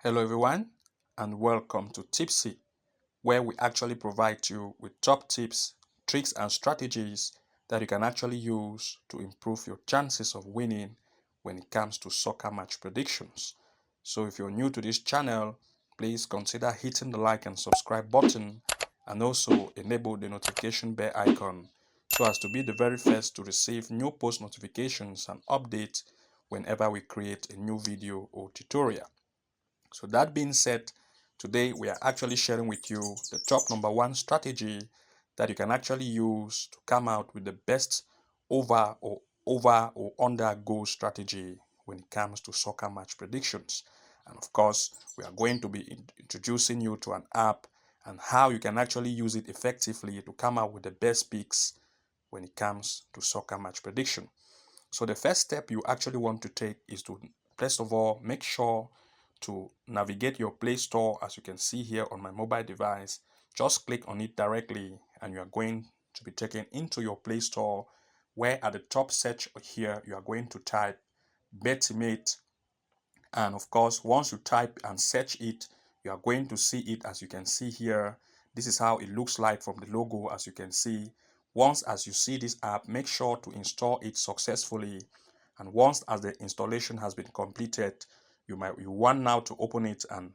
Hello everyone and welcome to Tipsy, where we actually provide you with top tips, tricks and strategies that you can actually use to improve your chances of winning when it comes to soccer match predictions. So if you're new to this channel, please consider hitting the like and subscribe button and also enable the notification bell icon so as to be the very first to receive new post notifications and updates whenever we create a new video or tutorial. So that being said, today we are actually sharing with you the top number one strategy that you can actually use to come out with the best over or under goal strategy when it comes to soccer match predictions. And of course, we are going to be introducing you to an app and how you can actually use it effectively to come out with the best picks when it comes to soccer match prediction. So the first step you actually want to take is to, first of all, make sure to navigate your Play Store. As you can see here on my mobile device, just click on it directly and you are going to be taken into your Play Store, where at the top search here you are going to type BetMate. And of course, once you type and search it, you are going to see it. As you can see here, this is how it looks like from the logo. As you can see, once as you see this app, make sure to install it successfully. And once as the installation has been completed, you want now to open it and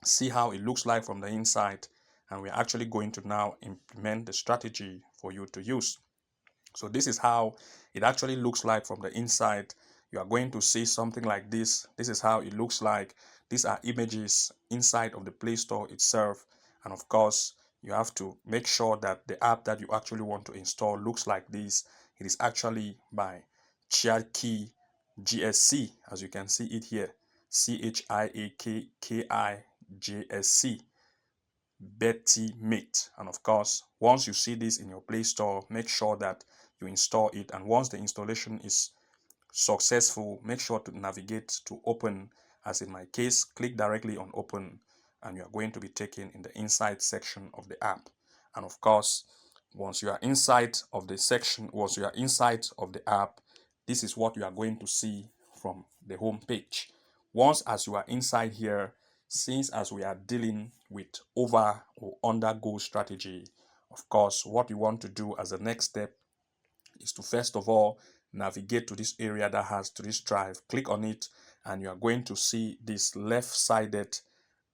see how it looks like from the inside. And we're actually going to now implement the strategy for you to use. So this is how it actually looks like from the inside. You are going to see something like this. This is how it looks like. These are images inside of the Play Store itself. And of course, you have to make sure that the app that you actually want to install looks like this. It is actually by Chiaki GSC, as you can see it here. CHIAKKIJSC. BetMate. And of course, once you see this in your Play Store, make sure that you install it. And once the installation is successful, make sure to navigate to open. As in my case, click directly on open and you are going to be taken in the inside section of the app. And of course, once you are inside of the section, once you are inside of the app, this is what you are going to see from the home page. Once as you are inside here, since as we are dealing with over or under goal strategy, of course, what you want to do as the next step is to first of all navigate to this area that has to this drive. Click on it and you are going to see this left-sided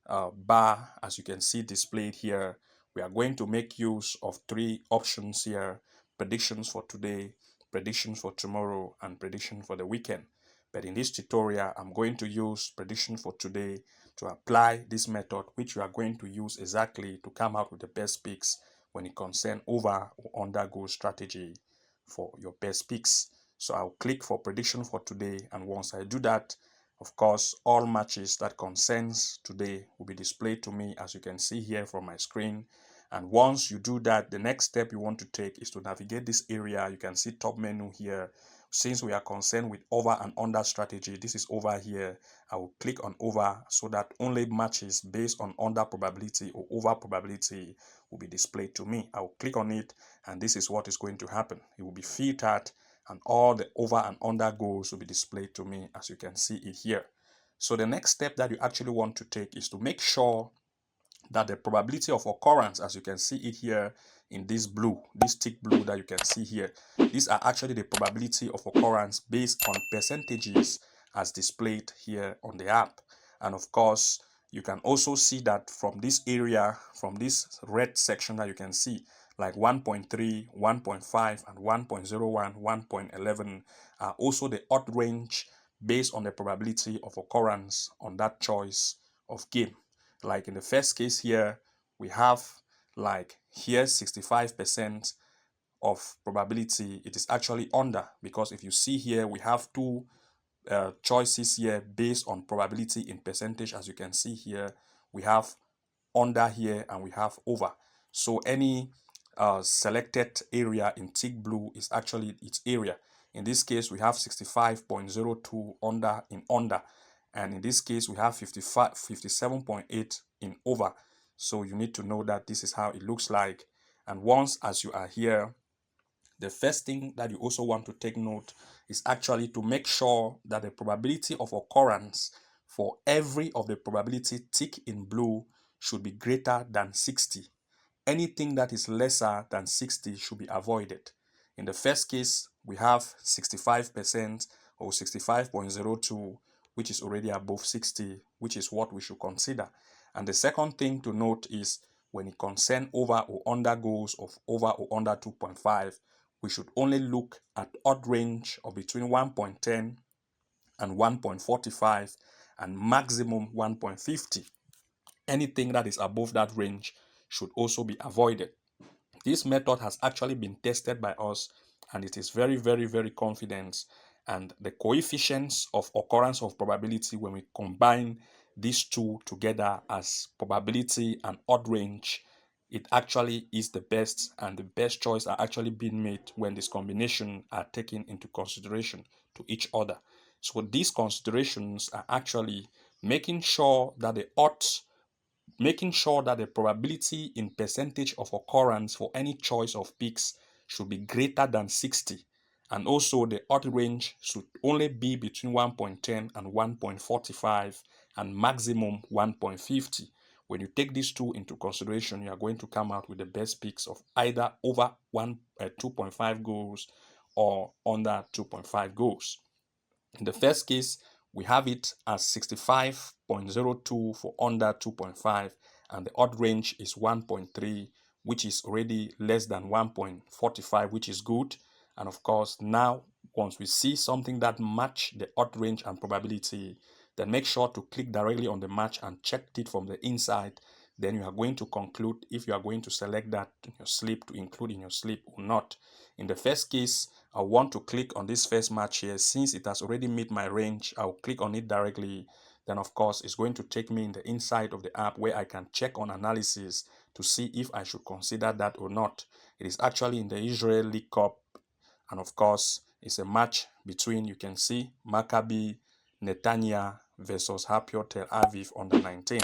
bar, as you can see displayed here. We are going to make use of three options here: predictions for today, predictions for tomorrow, and prediction for the weekend. But in this tutorial, I'm going to use prediction for today to apply this method, which you are going to use exactly to come out with the best picks when it concerns over or under goal strategy for your best picks. So I'll click for prediction for today, and once I do that, of course, all matches that concerns today will be displayed to me, as you can see here from my screen. And once you do that, the next step you want to take is to navigate this area. You can see top menu here. Since we are concerned with over and under strategy, this is over here. I will click on over so that only matches based on under probability or over probability will be displayed to me. I will click on it and this is what is going to happen. It will be filtered and all the over and under goals will be displayed to me, as you can see it here. So the next step that you actually want to take is to make sure that the probability of occurrence, as you can see it here in this blue, this thick blue that you can see here, these are actually the probability of occurrence based on percentages as displayed here on the app. And of course, you can also see that from this area, from this red section that you can see, like 1.3, 1.5, and 1.01, 1.11 are also the odd range based on the probability of occurrence on that choice of game. Like in the first case here, we have like here 65% of probability. It is actually under, because if you see here, we have two choices here based on probability in percentage. As you can see here, we have under here and we have over. So any selected area in thick blue is actually its area. In this case, we have 65.02 under in under, and in this case we have 57.8 in over. So you need to know that this is how it looks like. And once as you are here, the first thing that you also want to take note is actually to make sure that the probability of occurrence for every of the probability tick in blue should be greater than 60. Anything that is lesser than 60 should be avoided. In the first case, we have 65% or 65.02, which is already above 60, which is what we should consider. And the second thing to note is when it concerns over or under goals of over or under 2.5, we should only look at odd range of between 1.10 and 1.45 and maximum 1.50. Anything that is above that range should also be avoided. This method has actually been tested by us and it is very, very, very confident. And the coefficients of occurrence of probability, when we combine these two together as probability and odd range, it actually is the best, and the best choice are actually being made when this combination are taken into consideration to each other. So these considerations are actually making sure that the probability in percentage of occurrence for any choice of picks should be greater than 60. And also the odd range should only be between 1.10 and 1.45 and maximum 1.50. When you take these two into consideration, you are going to come out with the best picks of either over 2.5 goals or under 2.5 goals. In the first case, we have it as 65.02 for under 2.5, and the odd range is 1.3, which is already less than 1.45, which is good. And of course, now once we see something that match the odd range and probability, then make sure to click directly on the match and check it from the inside. Then you are going to conclude if you are going to select that in your slip to include in your slip or not. In the first case, I want to click on this first match here. Since it has already met my range, I'll click on it directly. Then of course, it's going to take me in the inside of the app where I can check on analysis to see if I should consider that or not. It is actually in the Israel League Cup. And of course, it's a match between, you can see, Maccabi Netanya versus Hapoel Tel Aviv under 19.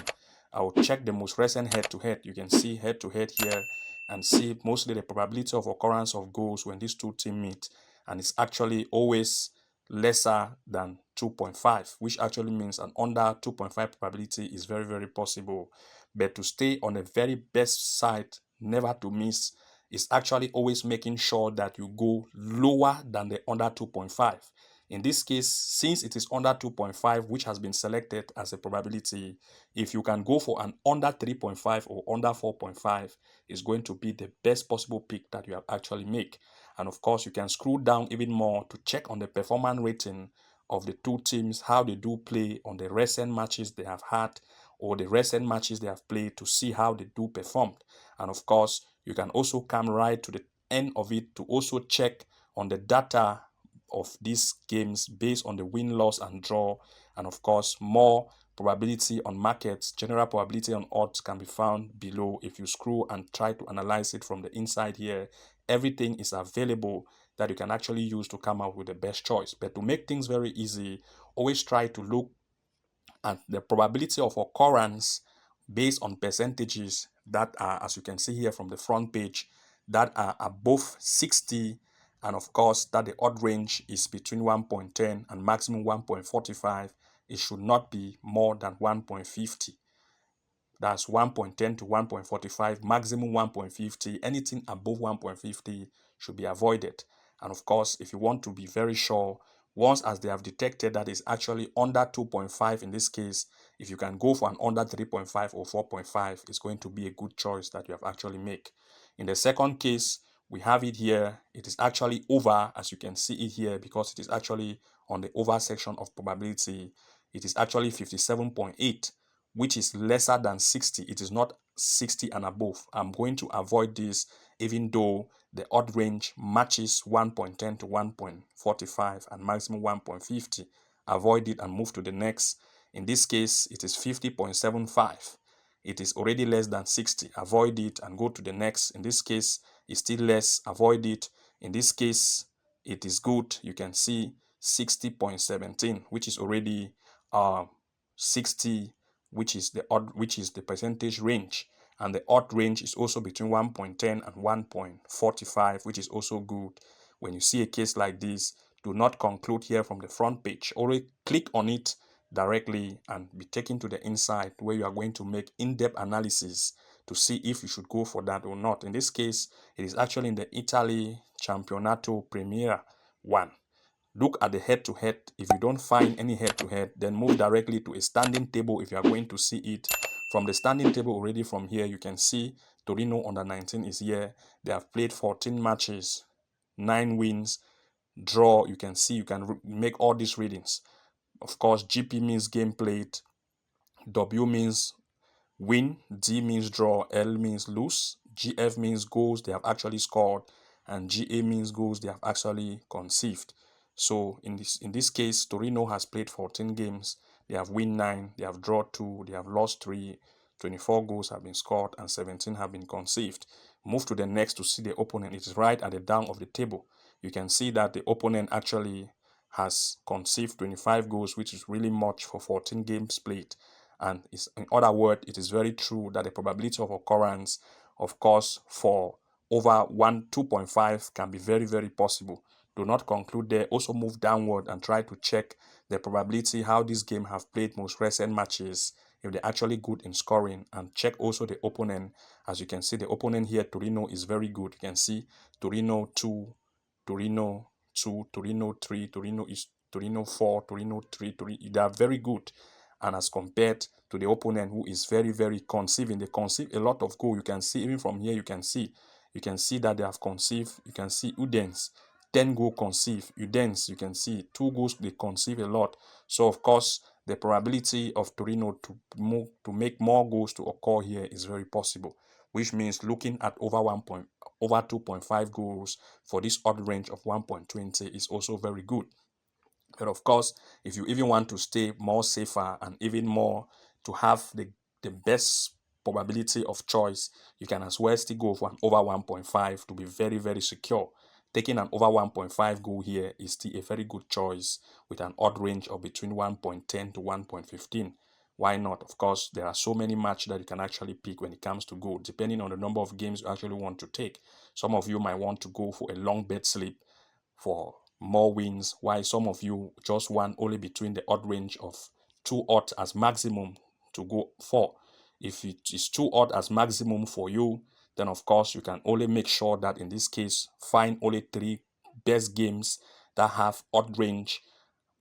I will check the most recent head-to-head. You can see head-to-head here and see mostly the probability of occurrence of goals when these two teams meet. And it's actually always lesser than 2.5, which actually means an under 2.5 probability is very, very possible. But to stay on the very best side, never to miss, is actually always making sure that you go lower than the under 2.5. In this case, since it is under 2.5, which has been selected as a probability, if you can go for an under 3.5 or under 4.5, it's going to be the best possible pick that you have actually make. And of course, you can scroll down even more to check on the performance rating of the two teams, how they do play on the recent matches they have had or the recent matches they have played to see how they do performed. And of course, you can also come right to the end of it to also check on the data of these games based on the win, loss, and draw. And of course, more probability on markets, general probability on odds can be found below. If you scroll and try to analyze it from the inside here, everything is available that you can actually use to come out with the best choice. But to make things very easy, always try to look at the probability of occurrence based on percentages that are, as you can see here from the front page, that are above 60, and of course that the odd range is between 1.10 and maximum 1.45. It should not be more than 1.50. That's 1.10 to 1.45, maximum 1.50. Anything above 1.50 should be avoided. And of course, if you want to be very sure, once as they have detected that is actually under 2.5 in this case, if you can go for an under 3.5 or 4.5, it's going to be a good choice that you have actually made. In the second case, we have it here. It is actually over, as you can see it here, because it is actually on the over section of probability. It is actually 57.8, which is lesser than 60. It is not 60 and above. I'm going to avoid this even though the odd range matches 1.10 to 1.45 and maximum 1.50. Avoid it and move to the next. In this case, it is 50.75. It is already less than 60. Avoid it and go to the next. In this case, it's still less. Avoid it. In this case, it is good. You can see 60.17, which is already 60, which is the percentage range. And the odd range is also between 1.10 and 1.45, which is also good. When you see a case like this, do not conclude here from the front page. Already click on it, directly and be taken to the inside where you are going to make in-depth analysis to see if you should go for that or not. In this case, it is actually in the Italy Campionato Premier 1. Look at the head-to-head. If you don't find any head-to-head, then move directly to a standing table if you are going to see it. From the standing table already from here, you can see Torino under 19 is here. They have played 14 matches, 9 wins, draw. You can see, you can make all these readings. Of course, GP means game played, W means win, D means draw, L means lose, GF means goals they have actually scored, and GA means goals they have actually conceived. So in this case, Torino has played 14 games. They have win 9, they have draw 2, they have lost 3, 24 goals have been scored, and 17 have been conceived. Move to the next to see the opponent. It is right at the down of the table. You can see that the opponent actually has conceived 25 goals, which is really much for 14 games played. And in other words, it is very true that the probability of occurrence, of course, for over 2.5 can be very, very possible. Do not conclude there. Also move downward and try to check the probability how this game have played most recent matches, if they're actually good in scoring, and check also the opponent. As you can see, the opponent here, Torino, is very good. You can see Torino 2, Torino 2, Torino 3, Torino 4, Torino 3, they are very good. And as compared to the opponent who is very, very conceiving, they conceive a lot of goal. You can see even from here, you can see that they have conceived. You can see Udens, 10 goal conceive. Udens, you can see 2 goals, they conceive a lot. So of course, the probability of Torino to make more goals to occur here is very possible, which means looking at over 2.5 goals for this odd range of 1.20 is also very good. But of course, if you even want to stay more safer and even more to have the best probability of choice, you can as well still go for an over 1.5 to be very, very secure. Taking an over 1.5 goal here is still a very good choice with an odd range of between 1.10 to 1.15. Why not? Of course, there are so many matches that you can actually pick when it comes to goal, depending on the number of games you actually want to take. Some of you might want to go for a long bet slip for more wins, while some of you just want only between the odd range of 2 odd as maximum to go for. If it is 2 odd as maximum for you, then of course you can only make sure that in this case find only 3 best games that have odd range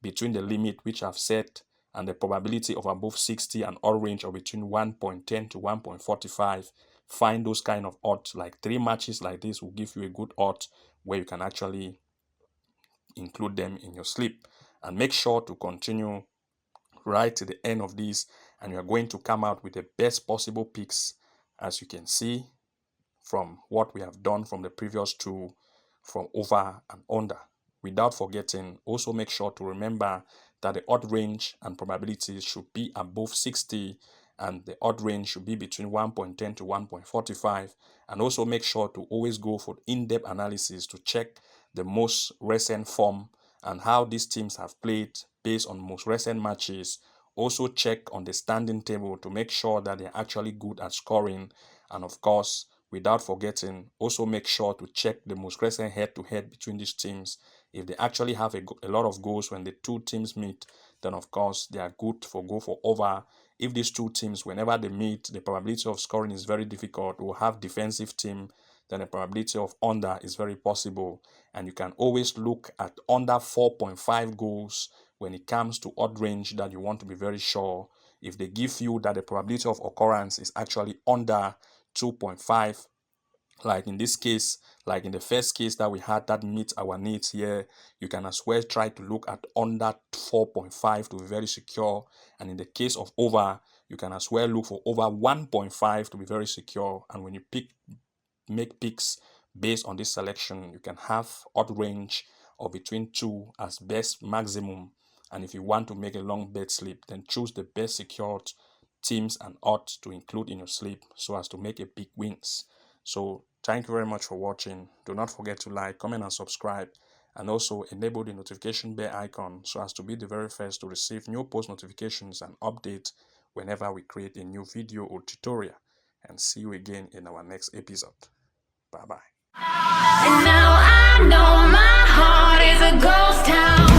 between the limit which I've set and the probability of above 60 and odd range of between 1.10 to 1.45. Find those kind of odds. Like 3 matches like this will give you a good odds where you can actually include them in your slip. And make sure to continue right to the end of this, and you're going to come out with the best possible picks, as you can see from what we have done from the previous 2, from over and under. Without forgetting, also make sure to remember that the odd range and probabilities should be above 60 and the odd range should be between 1.10 to 1.45. And also make sure to always go for in-depth analysis to check the most recent form and how these teams have played based on most recent matches. Also check on the standing table to make sure that they're actually good at scoring. And of course, without forgetting, also make sure to check the most recent head-to-head between these teams. If they actually have a lot of goals when the 2 teams meet, then of course they are good for go for over. If these 2 teams, whenever they meet, the probability of scoring is very difficult, will have defensive team, then the probability of under is very possible. And you can always look at under 4.5 goals when it comes to odd range that you want to be very sure. If they give you that the probability of occurrence is actually under 2.5, like in this case, like in the first case that we had that meets our needs here, you can as well try to look at under 4.5 to be very secure. And in the case of over, you can as well look for over 1.5 to be very secure. And when you make picks based on this selection, you can have odd range of between 2 as best maximum. And if you want to make a long bet slip, then choose the best secured teams and odds to include in your slip so as to make a big wins. So thank you very much for watching. Do not forget to like, comment and subscribe, and also enable the notification bell icon so as to be the very first to receive new post notifications and updates whenever we create a new video or tutorial. And see you again in our next episode. Bye bye. And now I know my heart is a ghost town.